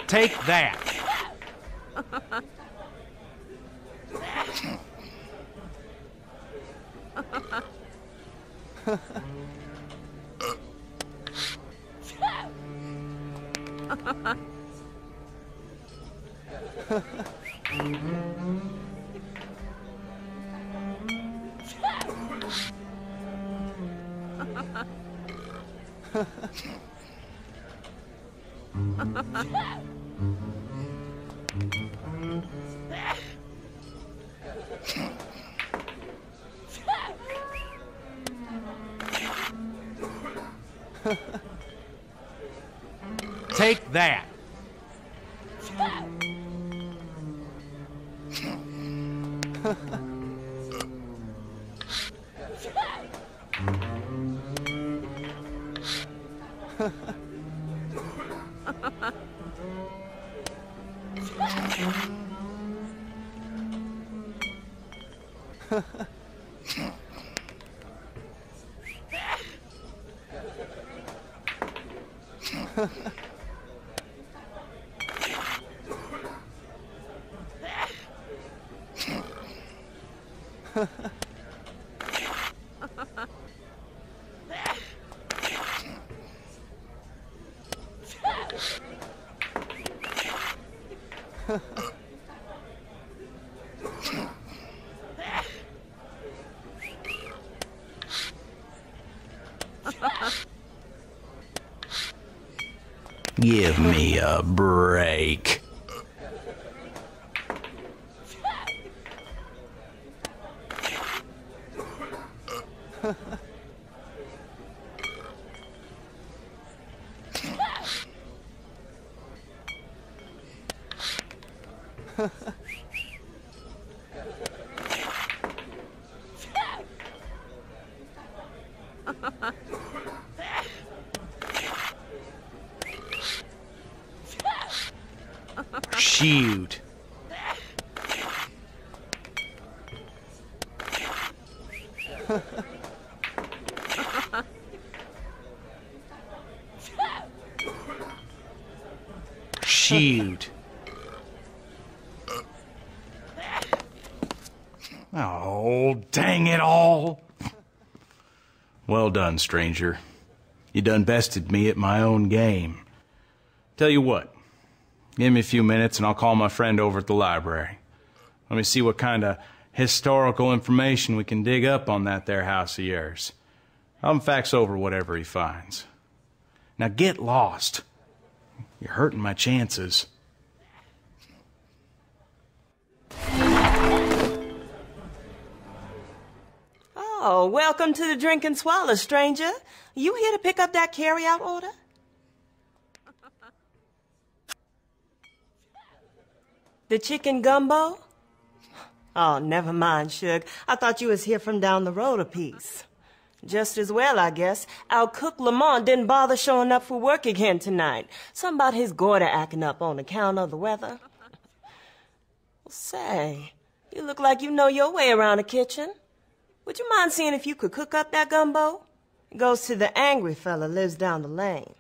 Take that. Take that. Give me a break. Shoot. Shoot. Oh, dang it all. Well done, stranger. You done bested me at my own game. Tell you what, give me a few minutes and I'll call my friend over at the library. Let me see what kind of historical information we can dig up on that there house of yours. I'll fax over whatever he finds. Now get lost. You're hurting my chances. Oh, welcome to the Drink and Swallow, stranger. You here to pick up that carry-out order? The chicken gumbo? Oh, never mind, Suge. I thought you was here from down the road a piece. Just as well, I guess. Our cook Lamont didn't bother showing up for work again tonight. Something about his goiter acting up on account of the weather. Well, say, you look like you know your way around the kitchen. Would you mind seeing if you could cook up that gumbo? It goes to the angry fella lives down the lane.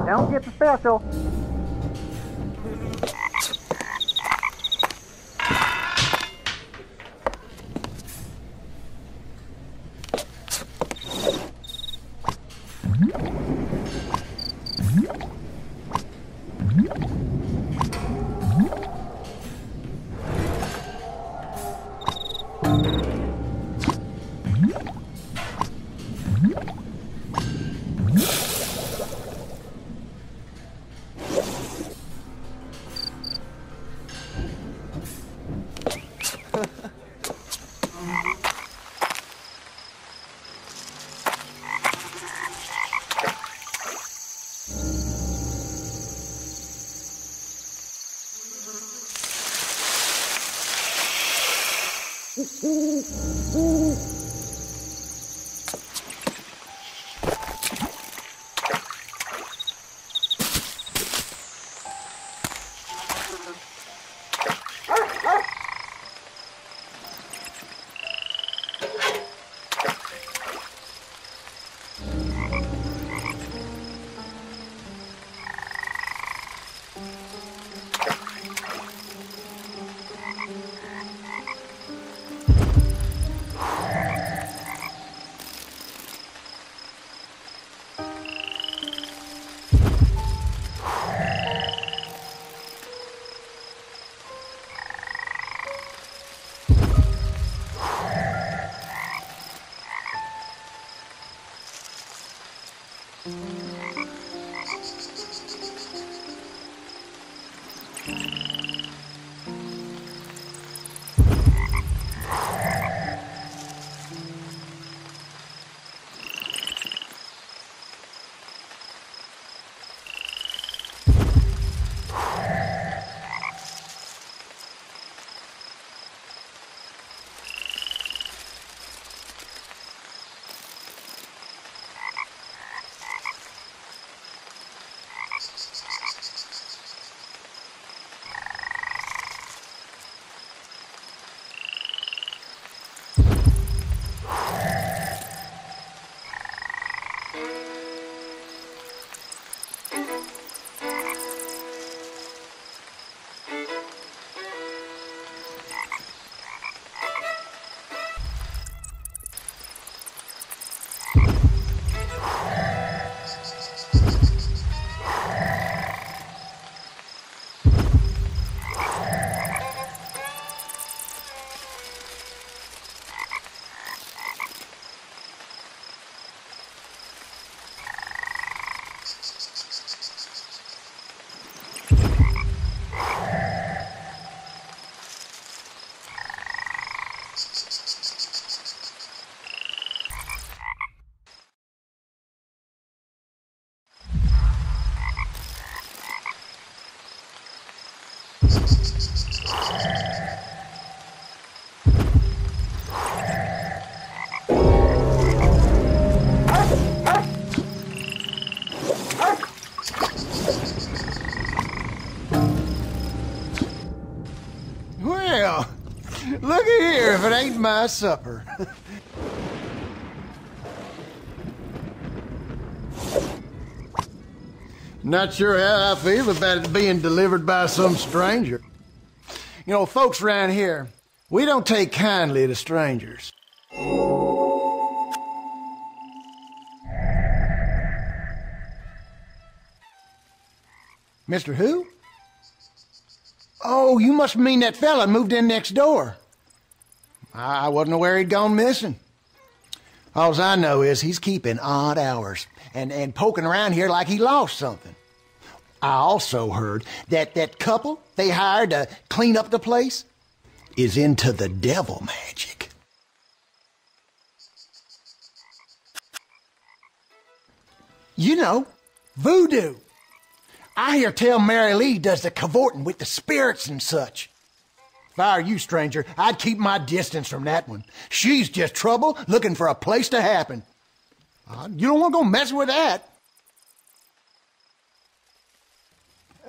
Don't get the special. Well, looky here if it ain't my supper. Not sure how I feel about it being delivered by some stranger. You know, folks around here, we don't take kindly to strangers. Mr. Who? Oh, you must mean that fella moved in next door. I wasn't aware he'd gone missing. All I know is he's keeping odd hours and poking around here like he lost something. I also heard that couple they hired to clean up the place, is into the devil magic. You know, voodoo. I hear tell Mary Lee does the cavorting with the spirits and such. If I were you, stranger, I'd keep my distance from that one. She's just trouble looking for a place to happen. You don't want to go messing with that.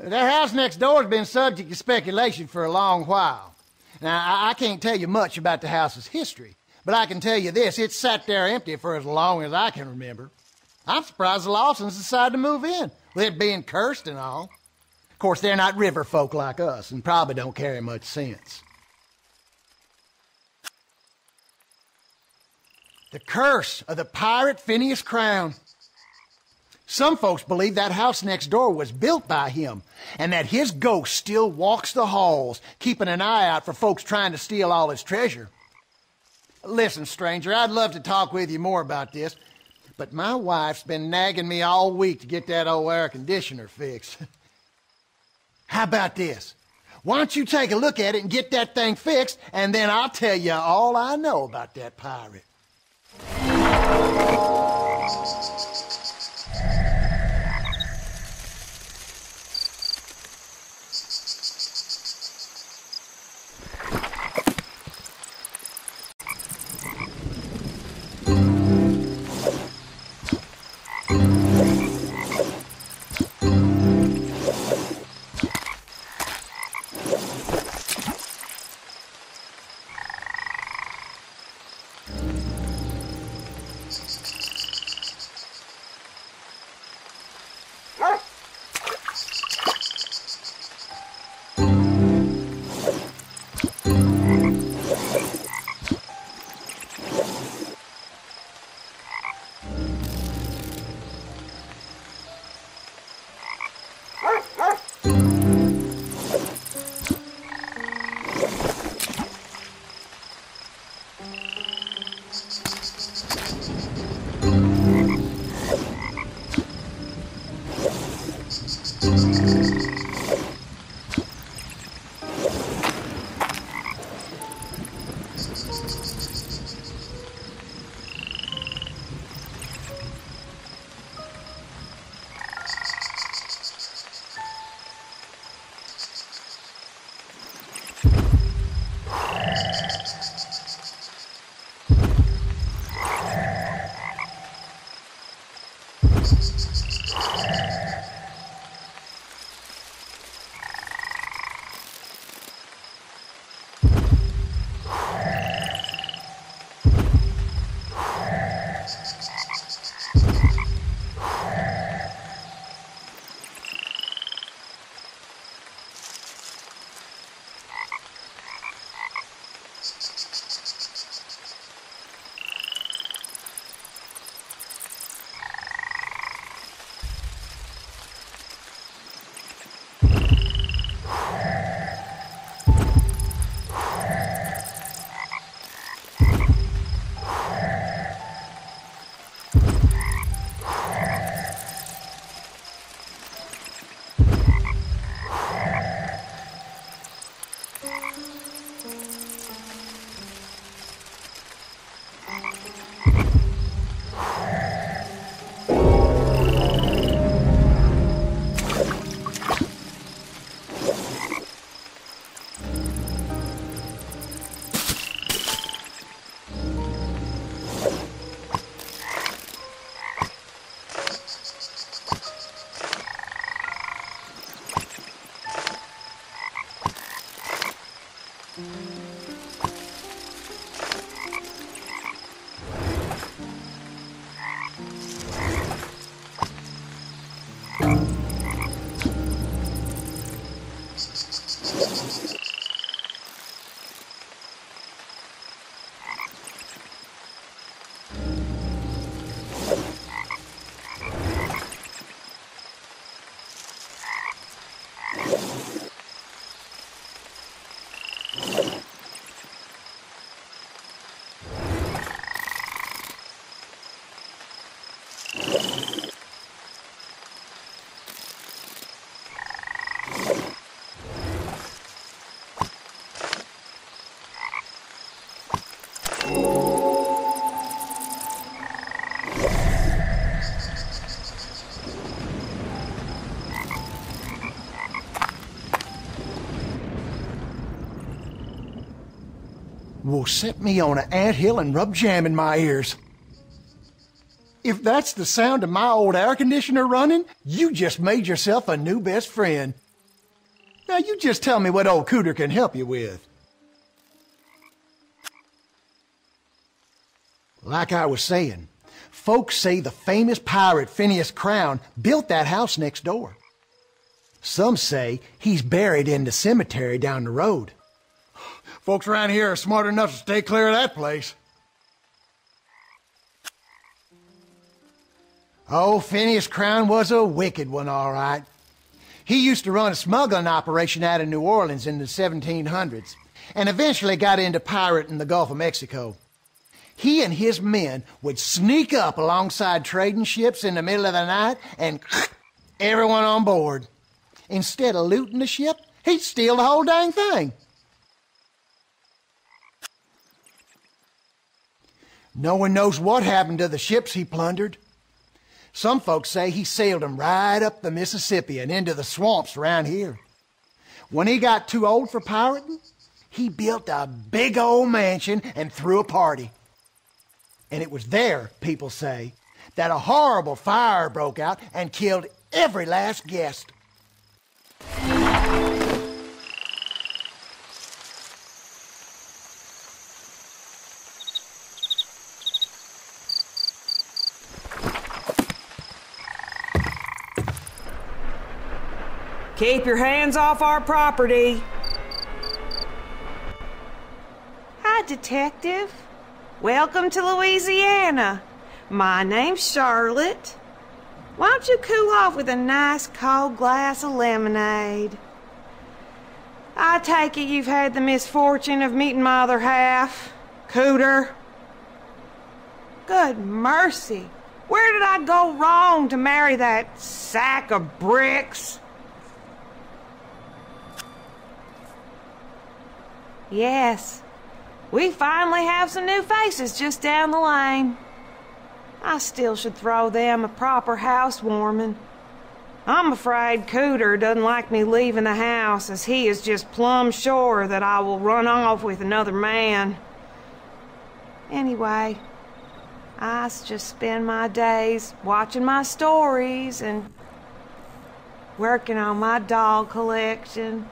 That house next door has been subject to speculation for a long while. Now, I can't tell you much about the house's history, but I can tell you this, it's sat there empty for as long as I can remember. I'm surprised the Lawsons decided to move in, with it being cursed and all. Of course, they're not river folk like us, and probably don't carry much sense. The curse of the pirate Phineas Crown. Some folks believe that house next door was built by him, and that his ghost still walks the halls, keeping an eye out for folks trying to steal all his treasure. Listen, stranger, I'd love to talk with you more about this, but my wife's been nagging me all week to get that old air conditioner fixed. How about this? Why don't you take a look at it and get that thing fixed, and then I'll tell you all I know about that pirate. will set me on an anthill and rub jam in my ears. If that's the sound of my old air conditioner running, you just made yourself a new best friend. Now you just tell me what old Cooter can help you with. Like I was saying, folks say the famous pirate Phineas Crown built that house next door. Some say he's buried in the cemetery down the road. Folks around here are smart enough to stay clear of that place. Oh, Phineas Crown was a wicked one, all right. He used to run a smuggling operation out of New Orleans in the 1700s, and eventually got into pirating in the Gulf of Mexico. He and his men would sneak up alongside trading ships in the middle of the night and everyone on board. Instead of looting the ship, he'd steal the whole dang thing. No one knows what happened to the ships he plundered. Some folks say he sailed them right up the Mississippi and into the swamps around here. When he got too old for pirating, he built a big old mansion and threw a party. And it was there, people say, that a horrible fire broke out and killed every last guest. Keep your hands off our property. Hi, Detective. Welcome to Louisiana. My name's Charlotte. Why don't you cool off with a nice cold glass of lemonade? I take it you've had the misfortune of meeting my other half, Cooter. Good mercy. Where did I go wrong to marry that sack of bricks? Yes, we finally have some new faces just down the lane. I still should throw them a proper housewarming. I'm afraid Cooter doesn't like me leaving the house, as he is just plumb sure that I will run off with another man. Anyway, I just spend my days watching my stories and working on my dog collection.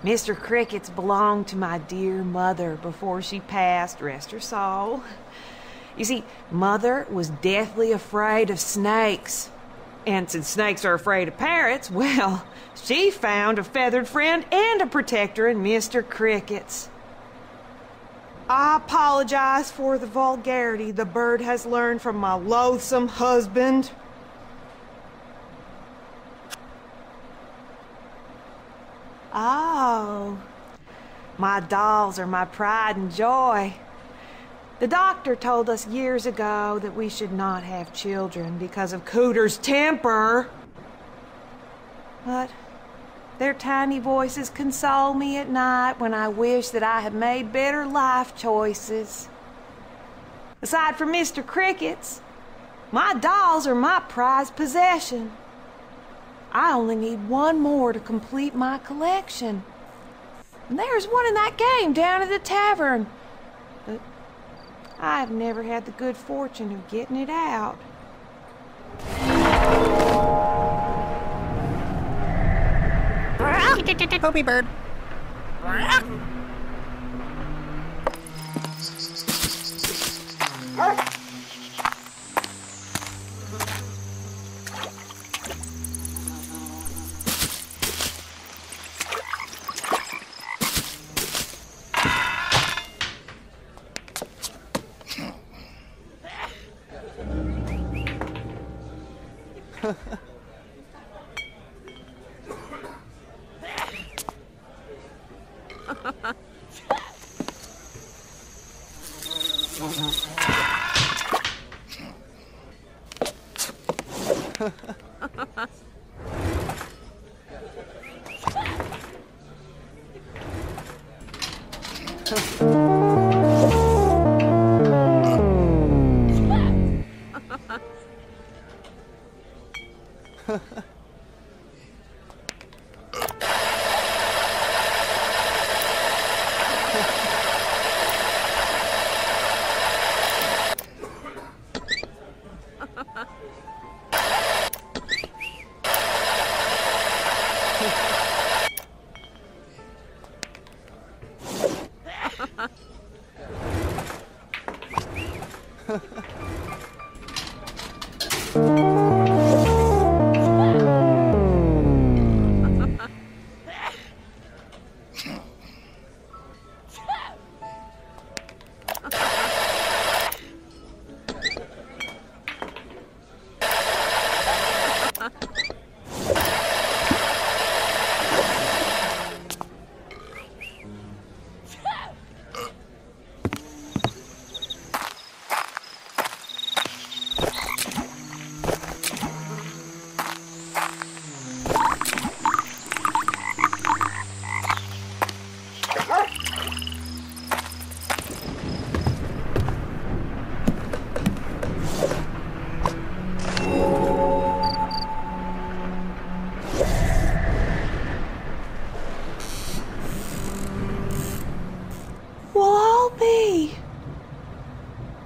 Mr. Crickets belonged to my dear mother before she passed, rest her soul. You see, Mother was deathly afraid of snakes. And since snakes are afraid of parrots, well, she found a feathered friend and a protector in Mr. Crickets. I apologize for the vulgarity the bird has learned from my loathsome husband. Oh, my dolls are my pride and joy. The doctor told us years ago that we should not have children because of Cooter's temper. But their tiny voices console me at night when I wish that I had made better life choices. Aside from Mr. Crickets, my dolls are my prized possession. I only need one more to complete my collection. And there's one in that game down at the tavern. But I've never had the good fortune of getting it out. Poopy bird.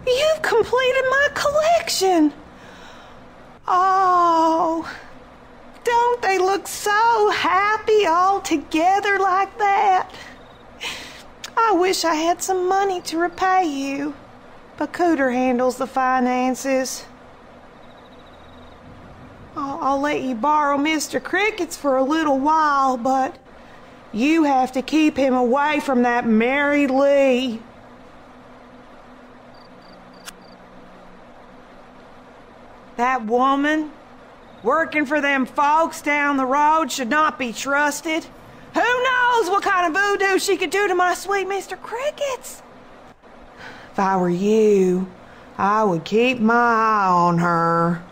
You've completed my collection. Oh, don't they look so happy all together like that? I wish I had some money to repay you, but Cooter handles the finances. I'll let you borrow Mr. Cricket's for a little while, but you have to keep him away from that Mary Lee. That woman working for them folks down the road should not be trusted. Who knows what kind of voodoo she could do to my sweet Mr. Cricket's? If I were you, I would keep my eye on her.